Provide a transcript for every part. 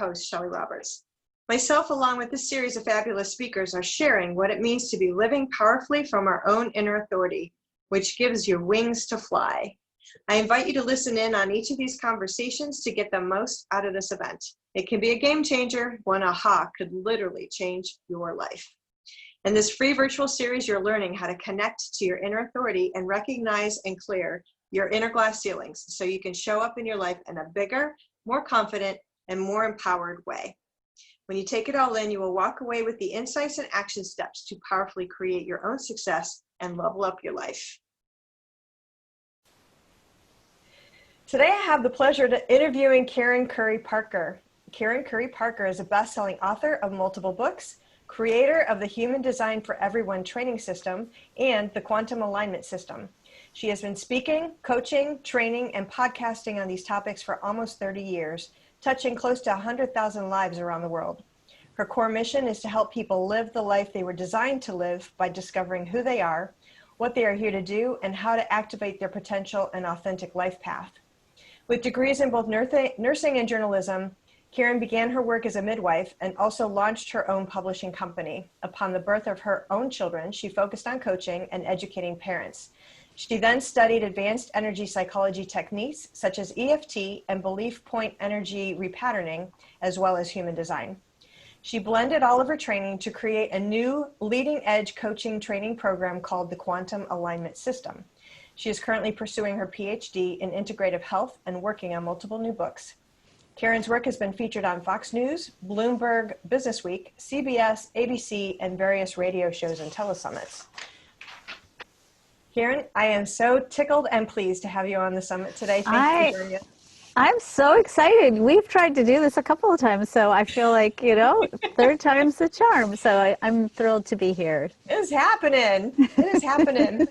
host, Shelley Roberts. Myself, along with this series of fabulous speakers, are sharing what it means to be living powerfully from our own inner authority, which gives you wings to fly. I invite you to listen in on each of these conversations to get the most out of this event. It can be a game changer. One aha could literally change your life. In this free virtual series, you're learning how to connect to your inner authority and recognize and clear your inner glass ceilings so you can show up in your life in a bigger, more confident, and more empowered way. When you take it all in, you will walk away with the insights and action steps to powerfully create your own success and level up your life. Today, I have the pleasure of interviewing Karen Curry Parker. Karen Curry Parker is a best-selling author of multiple books, creator of the Human Design for Everyone training system and the Quantum Alignment System. She has been speaking, coaching, training, and podcasting on these topics for almost 30 years, touching close to 100,000 lives around the world. Her core mission is to help people live the life they were designed to live by discovering who they are, what they are here to do, and how to activate their potential and authentic life path. With degrees in both nursing and journalism, Karen began her work as a midwife and also launched her own publishing company. Upon the birth of her own children, she focused on coaching and educating parents. She then studied advanced energy psychology techniques such as EFT and belief point energy repatterning, as well as human design. She blended all of her training to create a new leading edge coaching training program called the Quantum Alignment System. She is currently pursuing her PhD in integrative health and working on multiple new books. Karen's work has been featured on Fox News, Bloomberg, Businessweek, CBS, ABC, and various radio shows and telesummits. Karen, I am so tickled and pleased to have you on the summit today. Thank you for joining us. I'm so excited. We've tried to do this a couple of times, so I feel like, third time's the charm. So I'm thrilled to be here. It is happening. It is happening.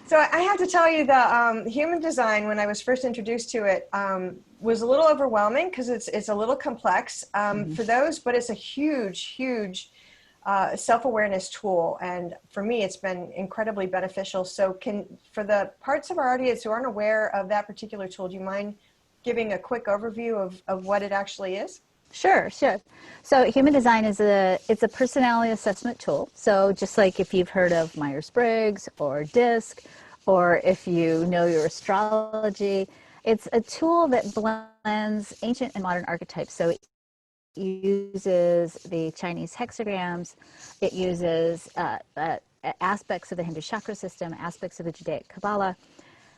So I have to tell you the human design, when I was first introduced to it, was a little overwhelming because it's a little complex for those, but it's a huge self-awareness tool. And for me, it's been incredibly beneficial. So for the parts of our audience who aren't aware of that particular tool, do you mind giving a quick overview of what it actually is? Sure. So human design it's a personality assessment tool. So just like if you've heard of Myers-Briggs or DISC, or if you know your astrology, it's a tool that blends ancient and modern archetypes. So it uses the Chinese hexagrams, it uses aspects of the Hindu chakra system, aspects of the Judaic Kabbalah,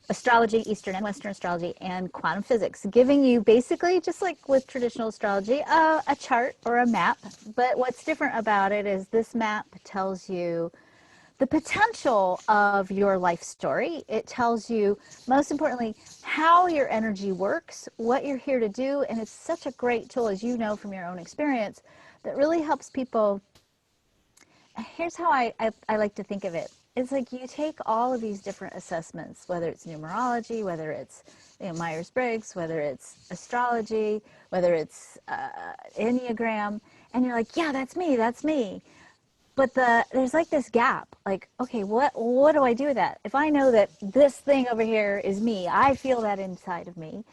astrology, Eastern and Western astrology, and quantum physics, giving you basically, just like with traditional astrology, a chart or a map. But what's different about it is this map tells you the potential of your life story. It tells you, most importantly, how your energy works, what you're here to do, and it's such a great tool, as you know from your own experience, that really helps people. Here's how I like to think of it. It's like you take all of these different assessments, whether it's numerology, whether it's Myers-Briggs, whether it's astrology, whether it's Enneagram, and you're like, yeah, that's me. But there's like this gap, like, okay, what do I do with that? If I know that this thing over here is me, I feel that inside of me,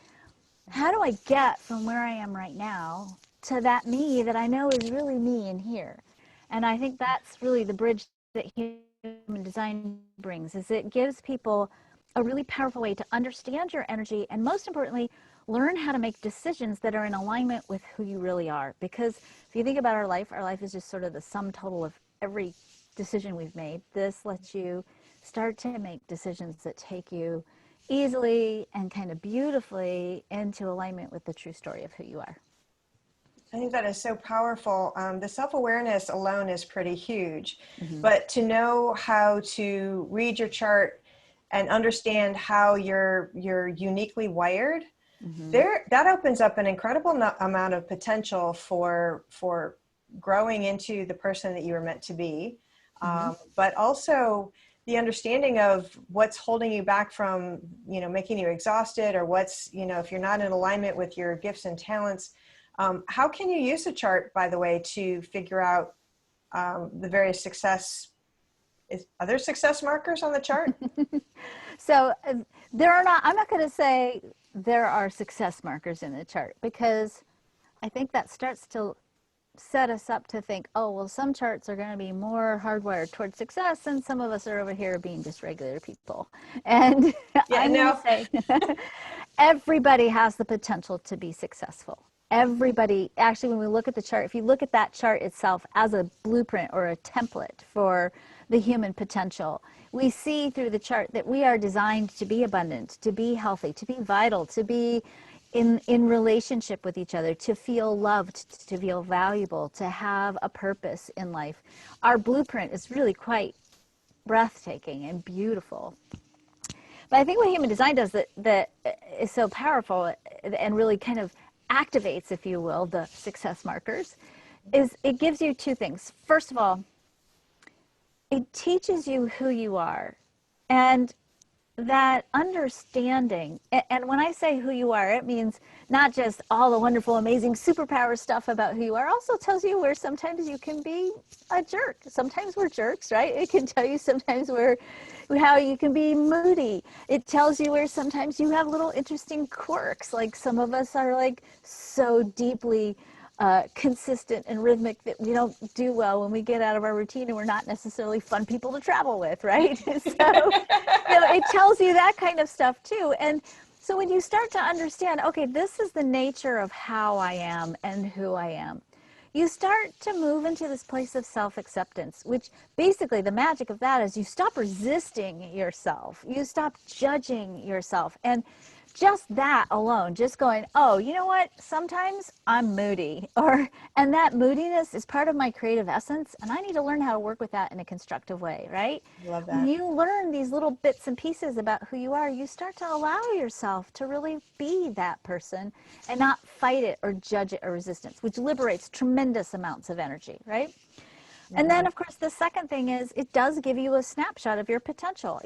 how do I get from where I am right now to that me that I know is really me in here? And I think that's really the bridge that human design brings, is it gives people a really powerful way to understand your energy, and most importantly, learn how to make decisions that are in alignment with who you really are. Because if you think about our life is just sort of the sum total of every decision we've made. This lets you start to make decisions that take you easily and kind of beautifully into alignment with the true story of who you are. I think that is so powerful. The self-awareness alone is pretty huge, but to know how to read your chart and understand how you're uniquely wired, that opens up an incredible amount of potential for growing into the person that you were meant to be, but also the understanding of what's holding you back from, making you exhausted, or what's, if you're not in alignment with your gifts and talents. How can you use the chart, by the way, to figure out the various success? Are there success markers on the chart? So there are not. I'm not going to say there are success markers in the chart, because I think that starts to set us up to think, oh, well, some charts are going to be more hardwired towards success, and some of us are over here being just regular people. And Yeah, I'm going to no, say everybody has the potential to be successful. Everybody, actually, when we look at the chart, if you look at that chart itself as a blueprint or a template for the human potential, we see through the chart that we are designed to be abundant, to be healthy, to be vital, to be in relationship with each other, to feel loved, to feel valuable, to have a purpose in life. Our blueprint is really quite breathtaking and beautiful. But I think what human design does that is so powerful and really kind of activates, if you will, the success markers, is it gives you two things. First of all, it teaches you who you are. And that understanding, and when I say who you are, it means not just all the wonderful, amazing superpower stuff about who you are, also tells you where sometimes you can be a jerk. Sometimes we're jerks, right? It can tell you sometimes how you can be moody. It tells you where sometimes you have little interesting quirks. Like some of us are like so deeply consistent and rhythmic that we don't do well when we get out of our routine, and we're not necessarily fun people to travel with, right? So, it tells you that kind of stuff too. And so when you start to understand, okay, this is the nature of how I am and who I am, you start to move into this place of self-acceptance, which basically the magic of that is you stop resisting yourself. You stop judging yourself. And just that alone, just going, oh, you know what? Sometimes I'm moody, and that moodiness is part of my creative essence, and I need to learn how to work with that in a constructive way, right? love When that. you learn these little bits and pieces about who you are, you start to allow yourself to really be that person and not fight it or judge it or resistance, which liberates tremendous amounts of energy, right? And then, of course, the second thing is it does give you a snapshot of your potential.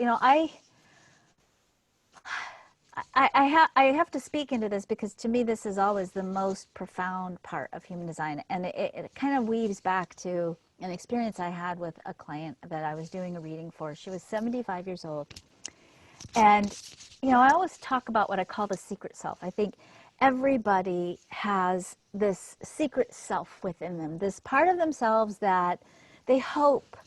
I have to speak into this because to me this is always the most profound part of human design, and it kind of weaves back to an experience I had with a client that I was doing a reading for. She was 75 years old, and I always talk about what I call the secret self. I think everybody has this secret self within them, this part of themselves that they hope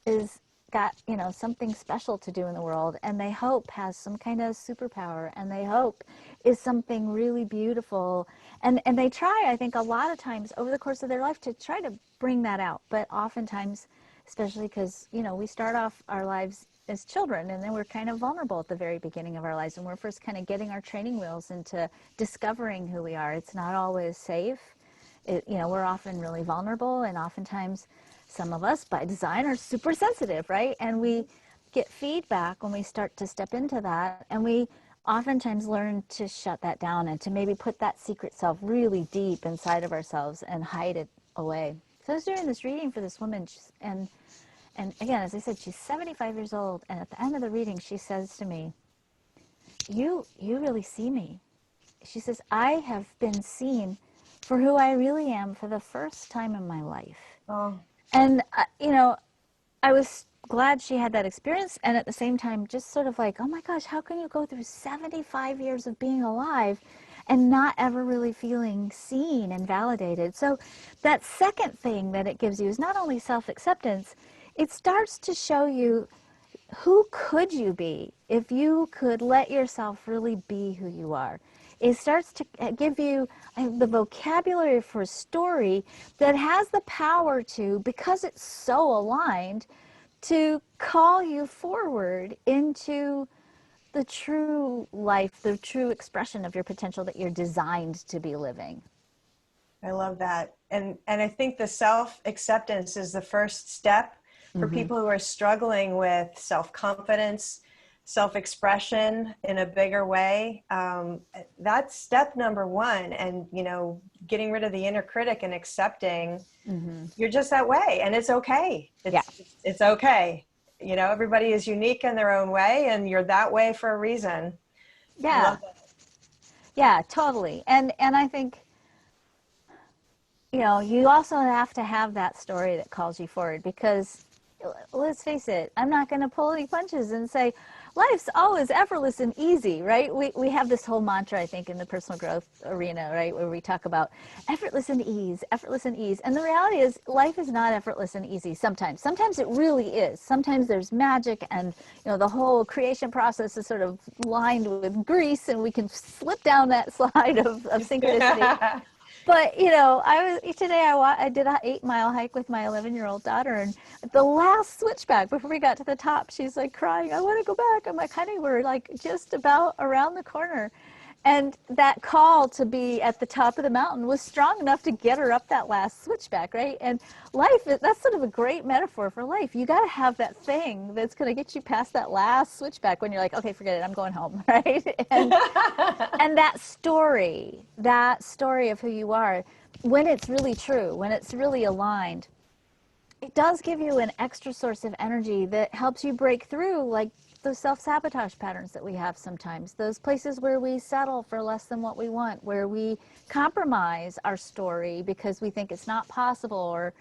is got something special to do in the world, and they hope has some kind of superpower, and they hope is something really beautiful, and they try, I think, a lot of times over the course of their life to try to bring that out. But oftentimes, especially because we start off our lives as children, and then we're kind of vulnerable at the very beginning of our lives, and we're first kind of getting our training wheels into discovering who we are. It's not always safe. We're often really vulnerable, and oftentimes some of us by design are super sensitive, right? And we get feedback when we start to step into that, and we oftentimes learn to shut that down and to maybe put that secret self really deep inside of ourselves and hide it away. So I was doing this reading for this woman, and again, as I said, she's 75 years old, and at the end of the reading, she says to me, you really see me. She says, I have been seen for who I really am for the first time in my life. Oh, And, I was glad she had that experience, and at the same time, just sort of like, oh my gosh, how can you go through 75 years of being alive and not ever really feeling seen and validated? So that second thing that it gives you is not only self-acceptance, it starts to show you who could you be if you could let yourself really be who you are. It starts to give you the vocabulary for a story that has the power to, because it's so aligned, to call you forward into the true life, the true expression of your potential that you're designed to be living. I love that. And I think the self-acceptance is the first step for people who are struggling with self-confidence, self-expression in a bigger way. That's step number one. And, getting rid of the inner critic and accepting you're just that way, and it's okay. Yeah. It's okay. Everybody is unique in their own way, and you're that way for a reason. I Yeah. love that. Yeah, totally. And I think, you also have to have that story that calls you forward, because let's face it, I'm not going to pull any punches and say, life's always effortless and easy, right? We have this whole mantra, I think, in the personal growth arena, right, where we talk about effortless and ease, effortless and ease. And the reality is life is not effortless and easy sometimes. Sometimes it really is. Sometimes there's magic, and the whole creation process is sort of lined with grease, and we can slip down that slide of synchronicity. But I did an 8-mile hike with my 11-year-old daughter, and the last switchback before we got to the top, she's like crying, "I want to go back." I'm like, "Honey, we're like just about around the corner." And that call to be at the top of the mountain was strong enough to get her up that last switchback, right? And that's sort of a great metaphor for life. You got to have that thing that's going to get you past that last switchback when you're like, "Okay, forget it, I'm going home," right? And that story of who you are, when it's really true, when it's really aligned, it does give you an extra source of energy that helps you break through, like those self-sabotage patterns that we have sometimes, those places where we settle for less than what we want, where we compromise our story because we think it's not possible,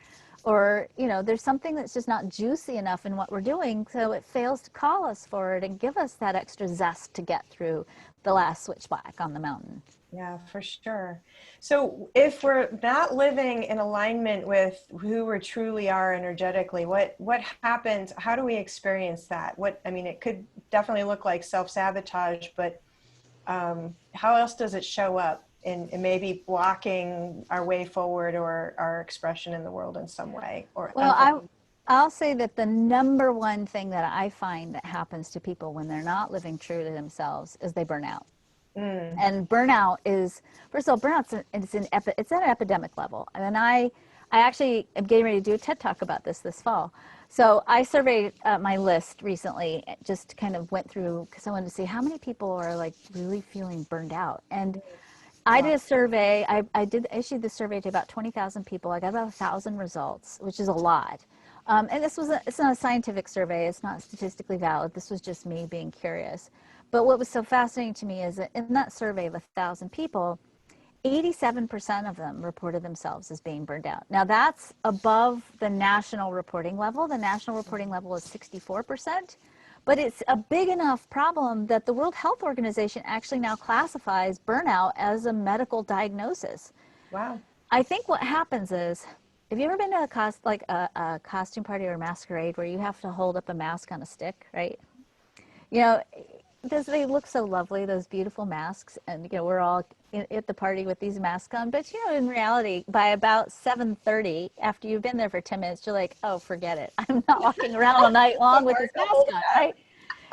or there's something that's just not juicy enough in what we're doing, so it fails to call us forward and give us that extra zest to get through the last switchback on the mountain. Yeah, for sure. So if we're not living in alignment with who we truly are energetically, what happens? How do we experience that? It could definitely look like self-sabotage, but how else does it show up in maybe blocking our way forward or our expression in the world in some way? I'll say that the number one thing that I find that happens to people when they're not living true to themselves is they burn out. And burnout is, first of all, it's at an epidemic level. And I actually am getting ready to do a TED Talk about this fall. So I surveyed my list recently, just kind of went through, because I wanted to see how many people are like really feeling burned out. And I did a survey. I issued the survey to about 20,000 people. I got about 1,000 results, which is a lot. And it's not a scientific survey. It's not statistically valid. This was just me being curious. But what was so fascinating to me is that in that survey of 1,000 people, 87% of them reported themselves as being burned out. Now that's above the national reporting level. The national reporting level is 64%, but it's a big enough problem that the World Health Organization actually now classifies burnout as a medical diagnosis. Wow. I think what happens is, have you ever been to a costume party or a masquerade where you have to hold up a mask on a stick, right? They look so lovely, those beautiful masks, and we're all at the party with these masks on. But in reality, by about 7:30, after you've been there for 10 minutes, you're like, "Oh, forget it! I'm not walking around all night long with this mask on." Right?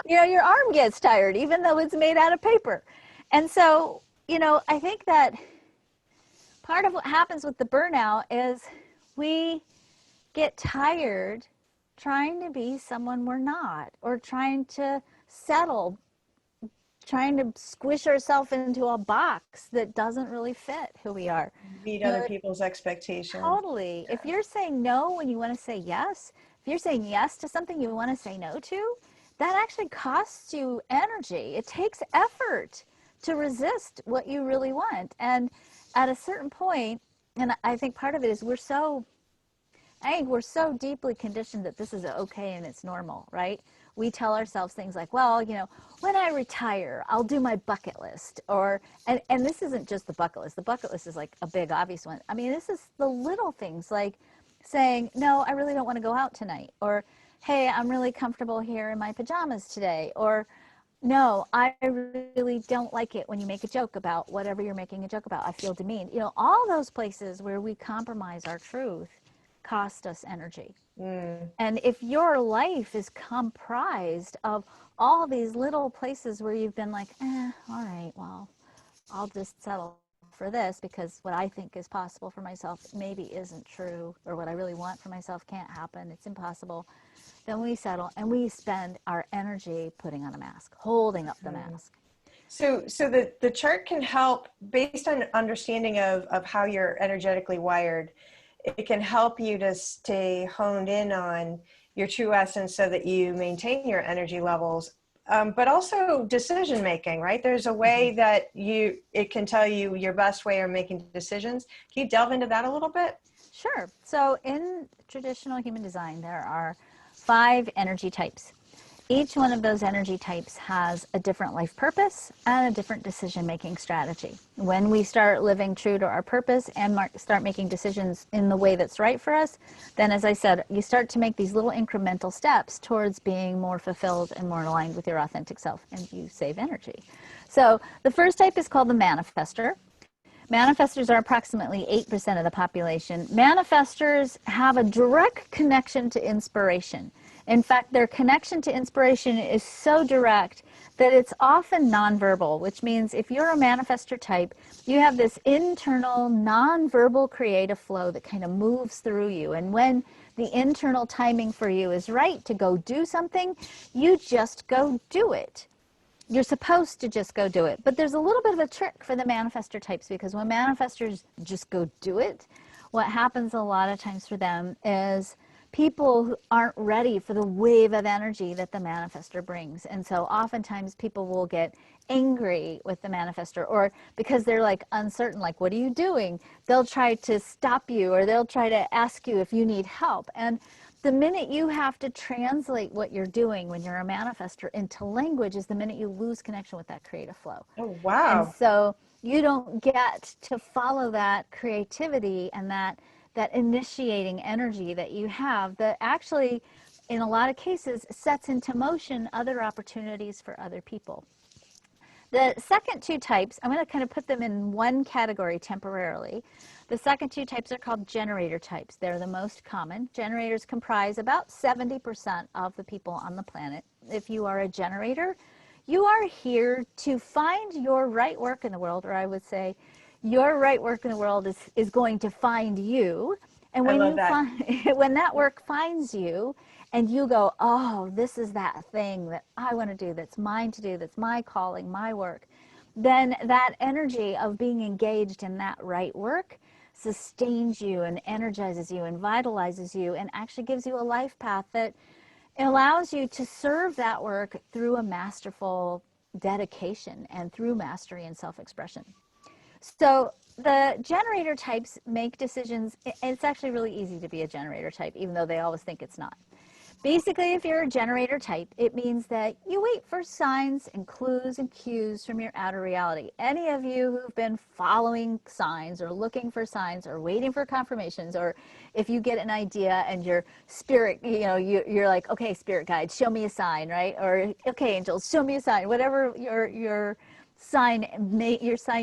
Your arm gets tired, even though it's made out of paper. And so, I think that part of what happens with the burnout is we get tired trying to be someone we're not, or trying to settle, trying to squish ourselves into a box that doesn't really fit who we are. Meet other people's expectations. Totally. Yeah. If you're saying no when you want to say yes, if you're saying yes to something you want to say no to, that actually costs you energy. It takes effort to resist what you really want. And at a certain point, and I think part of it is we're so deeply conditioned that this is okay and it's normal, right? We tell ourselves things like, well, when I retire, I'll do my bucket list. And this isn't just the bucket list. The bucket list is like a big, obvious one. This is the little things like saying, no, I really don't want to go out tonight. Or, hey, I'm really comfortable here in my pajamas today. Or, no, I really don't like it when you make a joke about whatever you're making a joke about. I feel demeaned. All those places where we compromise our truth cost us energy. And if your life is comprised of all these little places where you've been like, all right, well, I'll just settle for this because what I think is possible for myself maybe isn't true, or what I really want for myself can't happen, it's impossible, then we settle and we spend our energy putting on a mask, holding up the mask. So the chart can help, based on understanding of how you're energetically wired. It can help you to stay honed in on your true essence so that you maintain your energy levels, but also decision making, right? There's a way that it can tell you your best way of making decisions. Can you delve into that a little bit? Sure. So in traditional human design, there are 5 energy types. each one of those energy types has a different life purpose and a different decision-making strategy. When we start living true to our purpose and start making decisions in the way that's right for us, then, as I said, you start to make these little incremental steps towards being more fulfilled and more aligned with your authentic self, and you save energy. So the first type is called the manifester. Manifestors are approximately 8% of the population. Manifestors have a direct connection to inspiration. In fact, their connection to inspiration is so direct that it's often nonverbal, which means if you're a manifestor type, you have this internal nonverbal creative flow that kind of moves through you. And when the internal timing for you is right to go do something, you just go do it. You're supposed to just go do it. But there's a little bit of a trick for the manifestor types, because when manifestors just go do it, what happens a lot of times for them is people who aren't ready for the wave of energy that the manifestor brings. And so oftentimes people will get angry with the manifestor, or because they're like uncertain, like, what are you doing? They'll try to stop you, or they'll try to ask you if you need help. And the minute you have to translate what you're doing when you're a manifestor into language is the minute you lose connection with that creative flow. Oh, wow. And so you don't get to follow that creativity and that initiating energy that you have that actually, in a lot of cases, sets into motion other opportunities for other people. The second two types, I'm going to kind of put them in one category temporarily. The second two types are called generator types. They're the most common. Generators comprise about 70% of the people on the planet. If you are a generator, you are here to find your right work in the world, or I would say your right work in the world is going to find you. And when when that work finds you, and you go, oh, this is that thing that I want to do, that's mine to do, that's my calling, my work, then that energy of being engaged in that right work sustains you and energizes you and vitalizes you and actually gives you a life path that allows you to serve that work through a masterful dedication and through mastery and self-expression. So the generator types make decisions. It's actually really easy to be a generator type, even though they always think it's not. Basically, if you're a generator type, it means that you wait for signs and clues and cues from your outer reality. Any of you who've been following signs or looking for signs or waiting for confirmations, or if you get an idea and your spirit, you're like, okay, spirit guide, show me a sign, right? Or, okay, angels, show me a sign, whatever your sign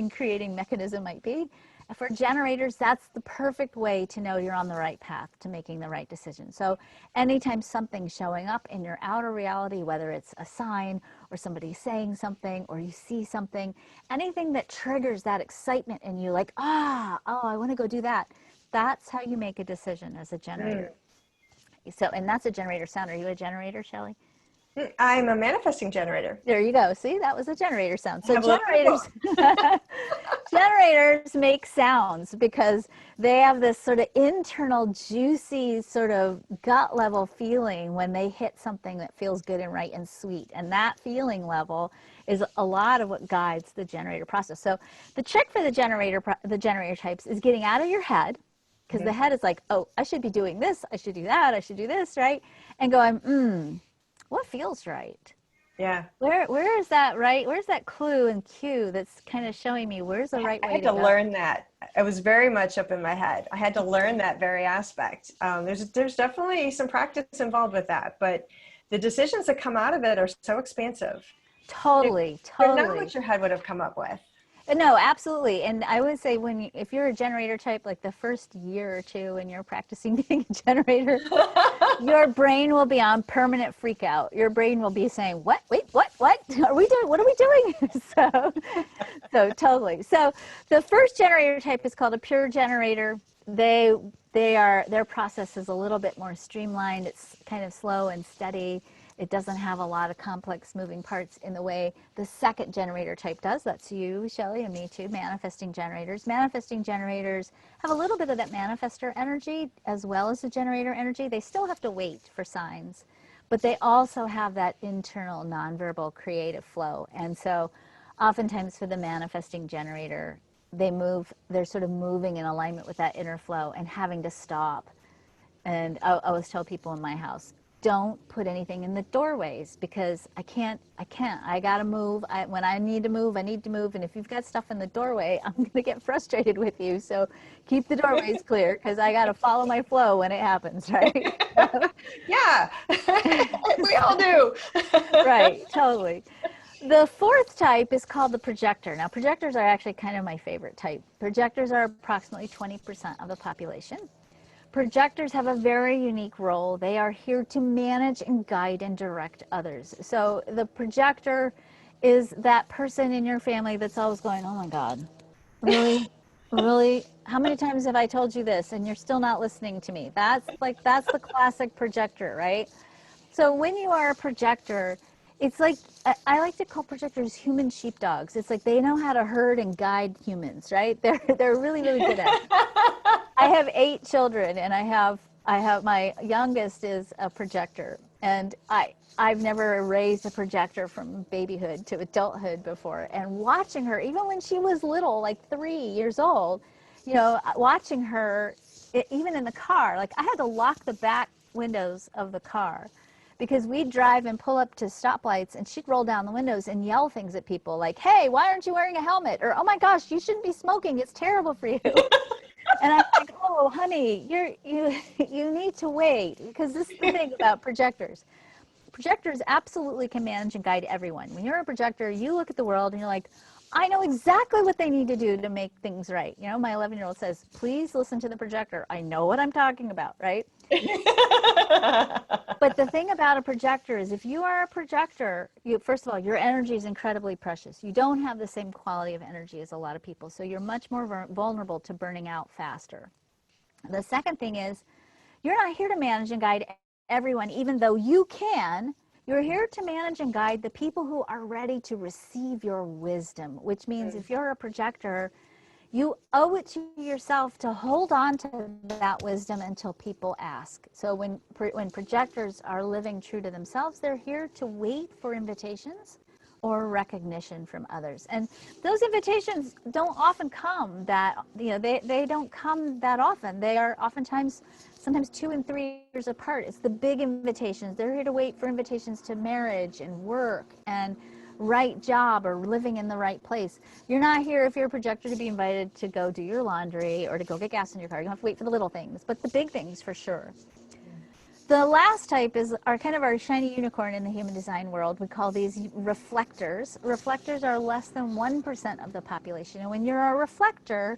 creating mechanism might be. For generators, that's the perfect way to know you're on the right path to making the right decision. So anytime something's showing up in your outer reality, whether it's a sign or somebody saying something or you see something, anything that triggers that excitement in you, like, I want to go do that, that's how you make a decision as a generator. So, and that's a generator sound. Are you a generator, Shelley? I'm a manifesting generator. There you go. See, that was a generator sound. So generators make sounds because they have this sort of internal, juicy, sort of gut level feeling when they hit something that feels good and right and sweet. And that feeling level is a lot of what guides the generator process. So the trick for the generator types is getting out of your head, because the head is like, oh, I should be doing this, I should do that, I should do this, right? And going, what feels right? Yeah. Where is that right? Where's that clue and cue that's kind of showing me where's the right way to go? I had to learn that. It was very much up in my head. I had to learn that very aspect. There's definitely some practice involved with that, but the decisions that come out of it are so expansive. Totally. They're not what your head would have come up with. No, absolutely. And I would say if you're a generator type, like the first year or two when you're practicing being a generator, your brain will be on permanent freak out. Your brain will be saying, what? Wait, what are we doing? What are we doing? So totally. So the first generator type is called a pure generator. Their process is a little bit more streamlined. It's kind of slow and steady. It doesn't have a lot of complex moving parts in the way the second generator type does. That's you, Shelley, and me too, manifesting generators. Manifesting generators have a little bit of that manifestor energy as well as the generator energy. They still have to wait for signs, but they also have that internal nonverbal creative flow. And so oftentimes for the manifesting generator, they're sort of moving in alignment with that inner flow and having to stop. And I always tell people in my house, don't put anything in the doorways because I gotta move. When I need to move, I need to move. And if you've got stuff in the doorway, I'm gonna get frustrated with you. So keep the doorways clear because I gotta follow my flow when it happens, right? Yeah, we all do. Right, totally. The fourth type is called the projector. Now, projectors are actually kind of my favorite type. Projectors are approximately 20% of the population. Projectors have a very unique role. They are here to manage and guide and direct others. So the projector is that person in your family that's always going, oh my God, really? Really? How many times have I told you this and you're still not listening to me? That's the classic projector, right? So when you are a projector, it's like I like to call projectors human sheepdogs. It's like they know how to herd and guide humans, right? They're really really good at it. I have 8 children, and I have my youngest is a projector, and I've never raised a projector from babyhood to adulthood before. And watching her, even when she was little, like 3 years old, watching her, even in the car, like I had to lock the back windows of the car because we'd drive and pull up to stoplights and she'd roll down the windows and yell things at people like, hey, why aren't you wearing a helmet? Or, oh my gosh, you shouldn't be smoking. It's terrible for you. And I'm like, oh, honey, you need to wait because this is the thing about projectors. Projectors absolutely can manage and guide everyone. When you're a projector, you look at the world and you're like, I know exactly what they need to do to make things right. My 11-year-old says, please listen to the projector. I know what I'm talking about, right? But the thing about a projector is if you are a projector, first of all, your energy is incredibly precious. You don't have the same quality of energy as a lot of people, so you're much more vulnerable to burning out faster. The second thing is you're not here to manage and guide everyone, even though you can. You're here to manage and guide the people who are ready to receive your wisdom, which means if you're a projector, you owe it to yourself to hold on to that wisdom until people ask. So when projectors are living true to themselves, they're here to wait for invitations or recognition from others. And those invitations don't often come they don't come that often. They are oftentimes, sometimes 2 and 3 years apart. It's the big invitations. They're here to wait for invitations to marriage and work and right job or living in the right place. You're not here if you're a projector to be invited to go do your laundry or to go get gas in your car. You don't have to wait for the little things, but the big things for sure. The last type are kind of our shiny unicorn in the human design world. We call these reflectors. Reflectors are less than 1% of the population. And when you're a reflector,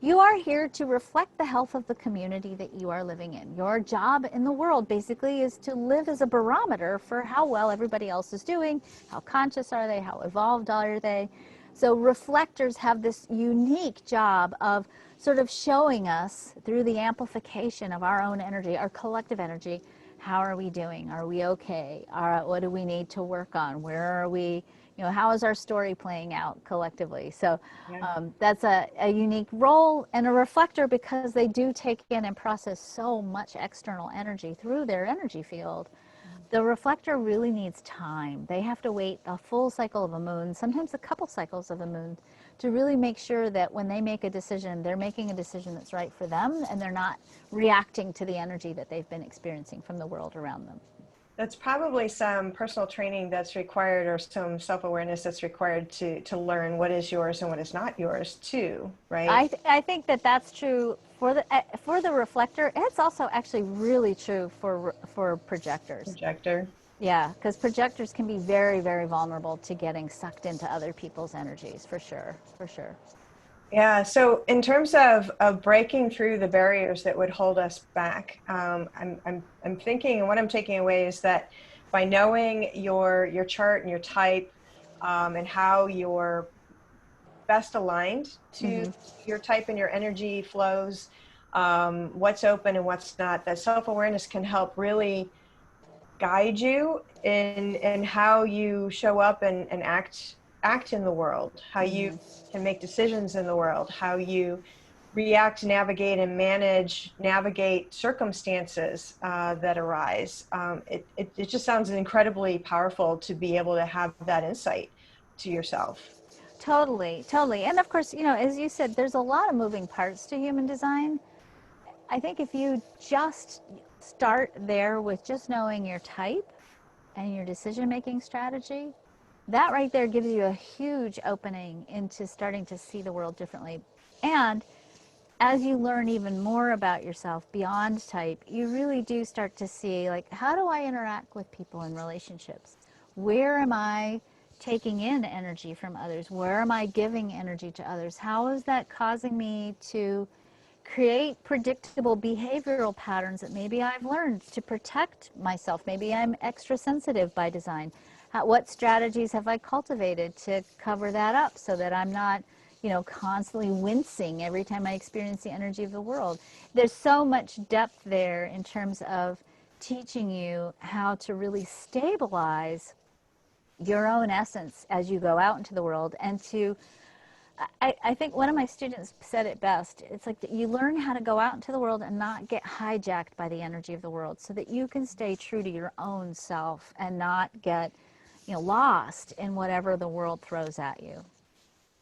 you are here to reflect the health of the community that you are living in. Your job in the world basically is to live as a barometer for how well everybody else is doing, how conscious are they, how evolved are they. So reflectors have this unique job of sort of showing us through the amplification of our own energy, our collective energy, how are we doing? Are we okay? What do we need to work on? Where are we? How is our story playing out collectively? So that's a unique role and a reflector because they do take in and process so much external energy through their energy field. The reflector really needs time. They have to wait a full cycle of a moon, sometimes a couple cycles of a moon, to really make sure that when they make a decision, they're making a decision that's right for them and they're not reacting to the energy that they've been experiencing from the world around them. That's probably some personal training that's required or some self-awareness that's required to learn what is yours and what is not yours too, right? I think that's true for the reflector. It's also actually really true for projectors. Projector. Yeah, because projectors can be very, very vulnerable to getting sucked into other people's energies, for sure, for sure. Yeah, so in terms of breaking through the barriers that would hold us back, I'm thinking, and what I'm taking away is that by knowing your chart and your type, and how you're best aligned to your type and your energy flows, what's open and what's not, that self-awareness can help really guide you in how you show up and act in the world, how you can make decisions in the world, how you react, navigate, and navigate circumstances that arise. It just sounds incredibly powerful to be able to have that insight to yourself. Totally, totally. And of course, as you said, there's a lot of moving parts to human design. I think if you just start there with just knowing your type and your decision-making strategy, that right there gives you a huge opening into starting to see the world differently. And as you learn even more about yourself beyond type, you really do start to see, like, how do I interact with people in relationships? Where am I taking in energy from others? Where am I giving energy to others? How is that causing me to create predictable behavioral patterns that maybe I've learned to protect myself? Maybe I'm extra sensitive by design. What strategies have I cultivated to cover that up so that I'm not, constantly wincing every time I experience the energy of the world? There's so much depth there in terms of teaching you how to really stabilize your own essence as you go out into the world. And I think one of my students said it best. It's like that you learn how to go out into the world and not get hijacked by the energy of the world, so that you can stay true to your own self and not get, lost in whatever the world throws at you.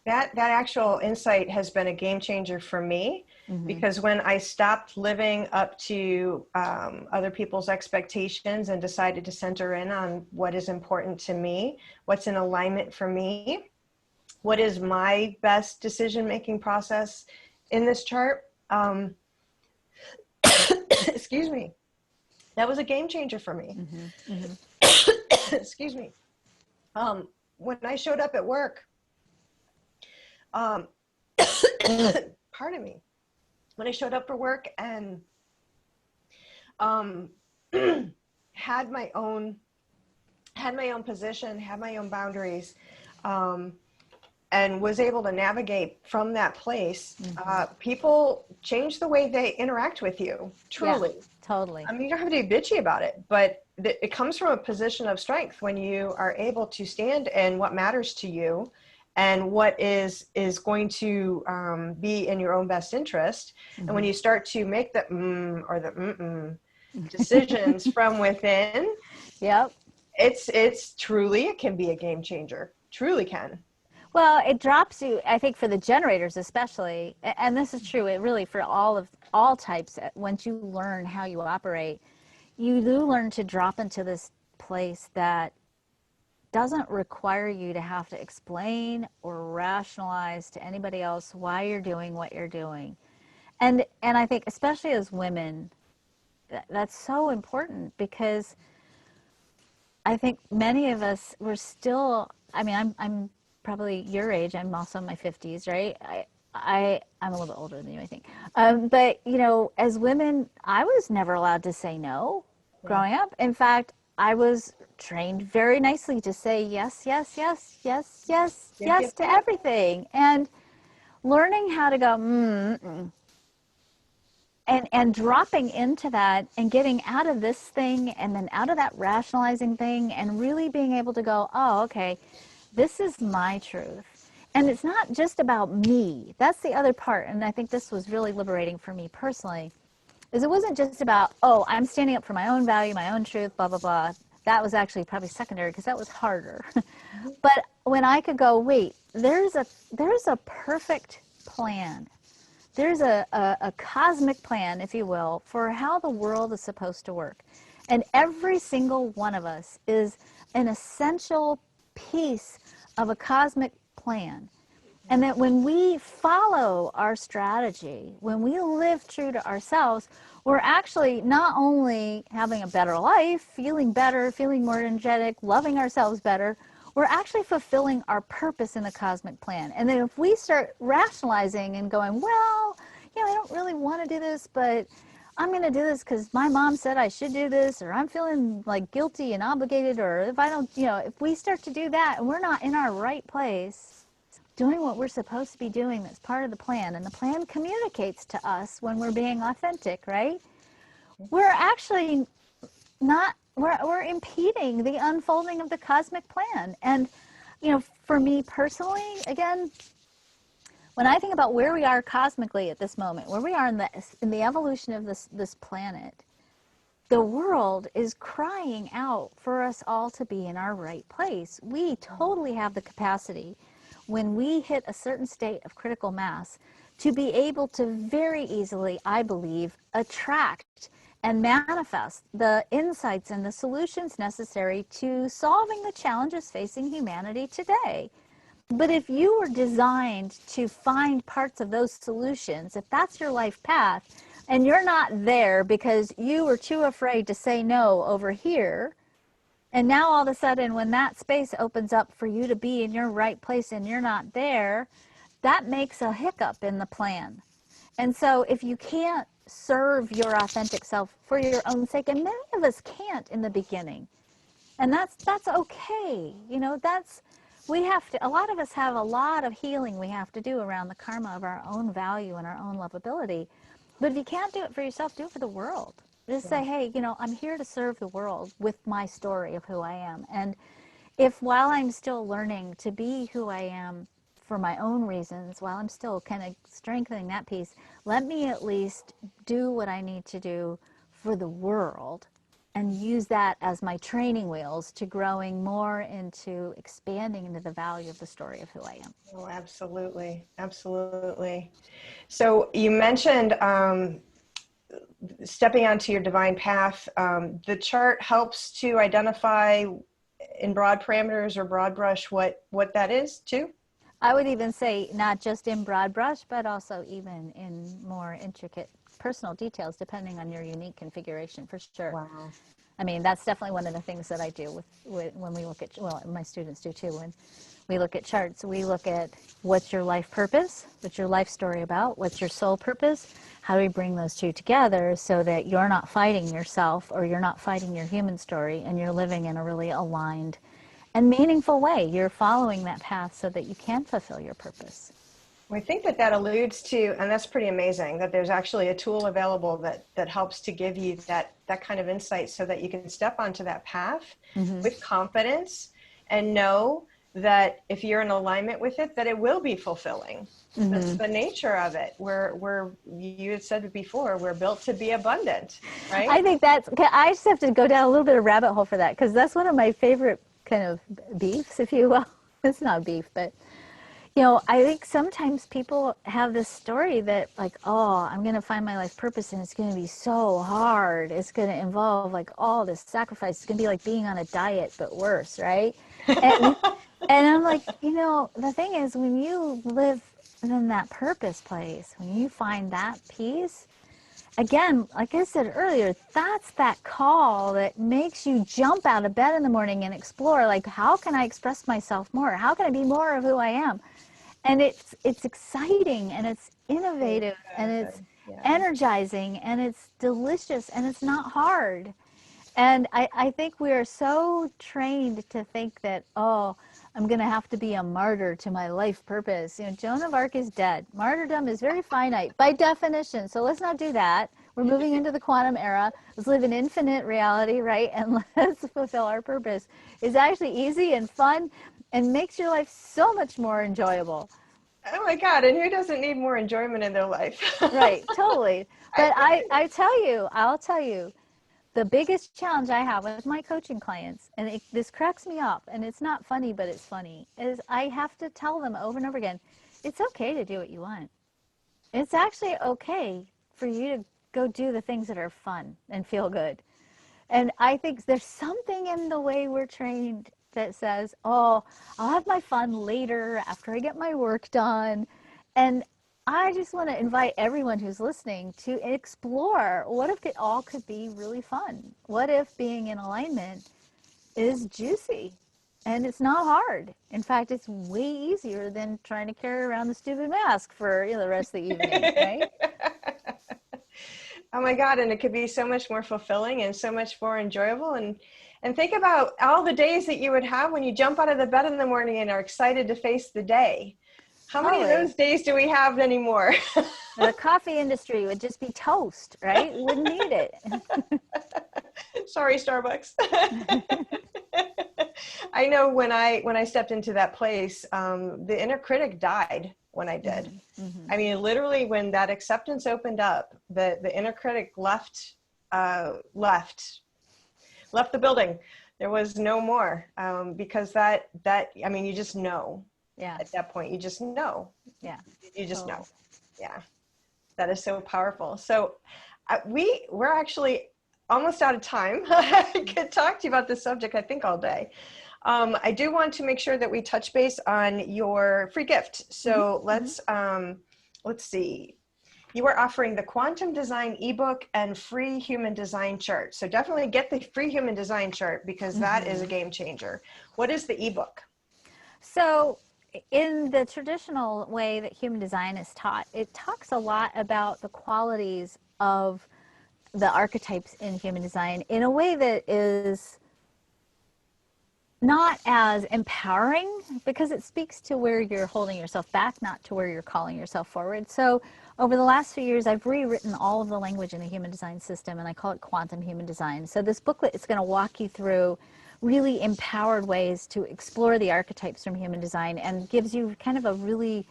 That actual insight has been a game changer for me, because when I stopped living up to other people's expectations and decided to center in on what is important to me, what's in alignment for me, what is my best decision-making process in this chart, excuse me, that was a game changer for me. Excuse me. When I showed up at work, pardon me, when I showed up for work and had my own position, had my own boundaries, and was able to navigate from that place, people change the way they interact with you, truly. Yeah, totally. I mean, you don't have to be bitchy about it, but it comes from a position of strength when you are able to stand in what matters to you and what is going to be in your own best interest. And when you start to make the or the decisions from within, Yep. it's truly, it can be a game changer. Truly can. Well, it drops you, I think, for the generators especially, and this is true, it really for all types. Once you learn how you operate, you do learn to drop into this place that doesn't require you to have to explain or rationalize to anybody else why you're doing what you're doing. And I think especially as women, that's so important, because I think many of us, we're still, I mean, I'm probably your age. I'm also in my 50s, right? I'm a little bit older than you, I think. But, as women, I was never allowed to say no growing up. In fact, I was trained very nicely to say yes, yes, yes, yes, yes, yes to everything. And learning how to go, and dropping into that and getting out of this thing and then out of that rationalizing thing and really being able to go, oh, okay, this is my truth. And it's not just about me. That's the other part. And I think this was really liberating for me personally, is it wasn't just about, oh, I'm standing up for my own value, my own truth, blah, blah, blah. That was actually probably secondary, because that was harder. But when I could go, wait, there's a perfect plan. There's a cosmic plan, if you will, for how the world is supposed to work. And every single one of us is an essential piece of a cosmic plan. And that when we follow our strategy, when we live true to ourselves, we're actually not only having a better life, feeling better, feeling more energetic, loving ourselves better, we're actually fulfilling our purpose in the cosmic plan. And then if we start rationalizing and going, well, I don't really want to do this, but I'm going to do this because my mom said I should do this, or I'm feeling like guilty and obligated, or if I don't, if we start to do that and we're not in our right place, doing what we're supposed to be doing, that's part of the plan, and the plan communicates to us when we're being authentic, right? We're actually not, we're impeding the unfolding of the cosmic plan. And, for me personally, again, when I think about where we are cosmically at this moment, where we are in the evolution of this planet, the world is crying out for us all to be in our right place. We totally have the capacity, when we hit a certain state of critical mass, to be able to very easily, I believe, attract and manifest the insights and the solutions necessary to solving the challenges facing humanity today. But if you were designed to find parts of those solutions, if that's your life path, and you're not there because you were too afraid to say no over here, and now all of a sudden when that space opens up for you to be in your right place and you're not there, that makes a hiccup in the plan. And so if you can't serve your authentic self for your own sake, and many of us can't in the beginning, and that's okay. You know, we have to, a lot of us have a lot of healing we have to do around the karma of our own value and our own lovability. But if you can't do it for yourself, do it for the world. Just say, hey, you know, I'm here to serve the world with my story of who I am. And if while I'm still learning to be who I am for my own reasons, while I'm still kind of strengthening that piece, let me at least do what I need to do for the world and use that as my training wheels to growing more into expanding into the value of the story of who I am. Oh, absolutely. Absolutely. So you mentioned stepping onto your divine path. The chart helps to identify in broad parameters or broad brush what that is too? I would even say not just in broad brush, but also even in more intricate personal details, depending on your unique configuration, for sure. Wow. I mean, that's definitely one of the things that I do with when we look at, well, my students do too, when we look at charts. We look at what's your life purpose, what's your life story about, what's your soul purpose, how do we bring those two together so that you're not fighting yourself or you're not fighting your human story and you're living in a really aligned and meaningful way. You're following that path so that you can fulfill your purpose. I think that alludes to, and that's pretty amazing, that there's actually a tool available that helps to give you that kind of insight so that you can step onto that path with confidence and know that if you're in alignment with it, that it will be fulfilling. That's the nature of it. You had said it before, we're built to be abundant, right? I think I just have to go down a little bit of rabbit hole for that, because that's one of my favorite kind of beefs, if you will. It's not beef, but you know, I think sometimes people have this story that like, oh, I'm going to find my life purpose and it's going to be so hard. It's going to involve like all this sacrifice. It's going to be like being on a diet, but worse, right? And, and I'm like, you know, the thing is when you live in that purpose place, when you find that peace, again, like I said earlier, that's that call that makes you jump out of bed in the morning and explore, like, how can I express myself more? How can I be more of who I am? And it's exciting and it's innovative and it's energizing and it's delicious and it's not hard. And I think we are so trained to think that, oh, I'm going to have to be a martyr to my life purpose. You know, Joan of Arc is dead. Martyrdom is very finite by definition. So let's not do that. We're moving into the quantum era. Let's live in infinite reality, right? And let's fulfill our purpose. It's actually easy and fun and makes your life so much more enjoyable. Oh my God, and who doesn't need more enjoyment in their life? Right, totally. But I'll tell you, the biggest challenge I have with my coaching clients, and this cracks me up, and it's not funny, but it's funny, is I have to tell them over and over again, it's okay to do what you want. It's actually okay for you to go do the things that are fun and feel good. And I think there's something in the way we're trained that says, oh, I'll have my fun later after I get my work done. And I just want to invite everyone who's listening to explore, what if it all could be really fun? What if being in alignment is juicy and it's not hard? In fact, it's way easier than trying to carry around the stupid mask for the rest of the evening, right? Oh my God, and it could be so much more fulfilling and so much more enjoyable. And think about all the days that you would have when you jump out of the bed in the morning and are excited to face the day. How many of those days do we have anymore? The coffee industry would just be toast, right? We wouldn't need it. Sorry, Starbucks. I know when I stepped into that place, the inner critic died when I did. I mean, literally when that acceptance opened up, the inner critic left the building. There was no more, because that, I mean, you just know. Yeah. At that point, you just know. Yeah. You just know. Yeah, that is so powerful. So we're actually almost out of time. I could talk to you about this subject, I think, all day. I do want to make sure that we touch base on your free gift. So let's see. You are offering the Quantum Design ebook and free human design chart. So definitely get the free human design chart because that is a game changer. What is the ebook? So, in the traditional way that human design is taught, it talks a lot about the qualities of the archetypes in human design in a way that is not as empowering because it speaks to where you're holding yourself back, not to where you're calling yourself forward. So, over the last few years, I've rewritten all of the language in the human design system, and I call it quantum human design. So, this booklet is going to walk you through really empowered ways to explore the archetypes from human design and gives you kind of a really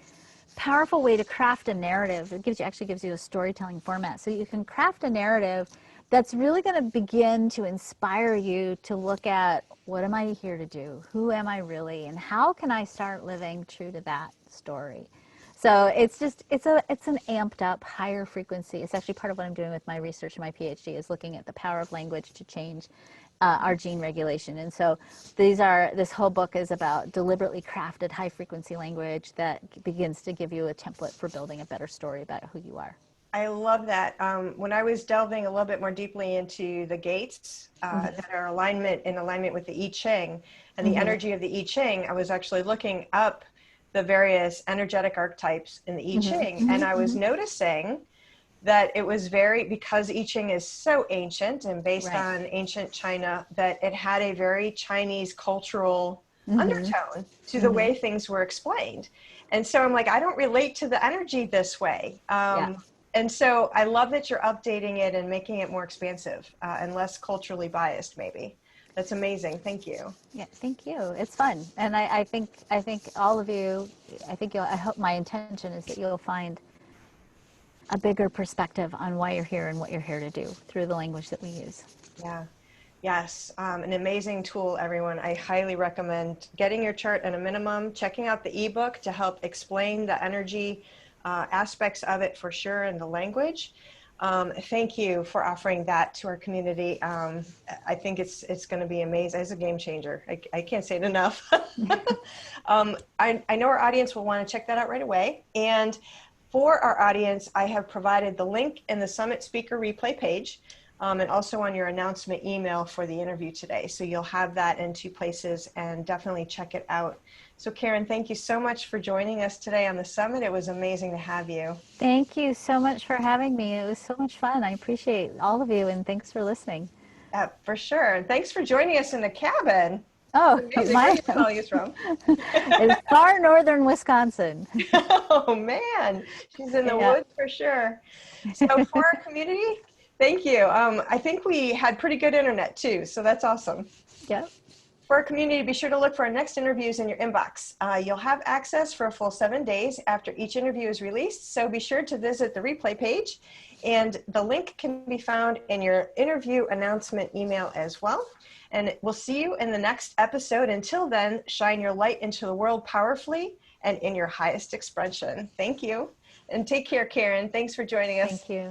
powerful way to craft a narrative. It actually gives you a storytelling format. So you can craft a narrative that's really going to begin to inspire you to look at what am I here to do? Who am I really? And how can I start living true to that story? So it's an amped up higher frequency. It's actually part of what I'm doing with my research and my PhD is looking at the power of language to change our gene regulation. And so this whole book is about deliberately crafted high frequency language that begins to give you a template for building a better story about who you are. I love that. When I was delving a little bit more deeply into the gates that are in alignment with the I Ching and the energy of the I Ching, I was actually looking up the various energetic archetypes in the I Ching, and I was noticing that it was because I Ching is so ancient and based on ancient China, that it had a very Chinese cultural undertone to the way things were explained. And so I'm like, I don't relate to the energy this way. Yeah. And so I love that you're updating it and making it more expansive and less culturally biased, maybe. That's amazing. Thank you. Yeah, thank you. It's fun. And I think all of you, I hope my intention is that you'll find a bigger perspective on why you're here and what you're here to do through the language that we use. Yeah. Yes. An amazing tool, everyone. I highly recommend getting your chart at a minimum, checking out the ebook to help explain the energy aspects of it for sure and the language. Thank you for offering that to our community. I think it's going to be amazing. It's a game changer. I can't say it enough. I know our audience will want to check that out right away. And for our audience, I have provided the link in the Summit Speaker Replay page and also on your announcement email for the interview today. So you'll have that in two places and definitely check it out. So Karen, thank you so much for joining us today on the Summit. It was amazing to have you. Thank you so much for having me. It was so much fun. I appreciate all of you and thanks for listening. For sure. And thanks for joining us in the cabin. Oh, Where are you calling us from? It's far northern Wisconsin. Oh man, she's in the woods for sure. So for our community, thank you. I think we had pretty good internet too, so that's awesome. Yep. For our community, be sure to look for our next interviews in your inbox. You'll have access for a full 7 days after each interview is released, so be sure to visit the replay page, and the link can be found in your interview announcement email as well. And we'll see you in the next episode. Until then, shine your light into the world powerfully and in your highest expression. Thank you. And take care, Karen. Thanks for joining us. Thank you.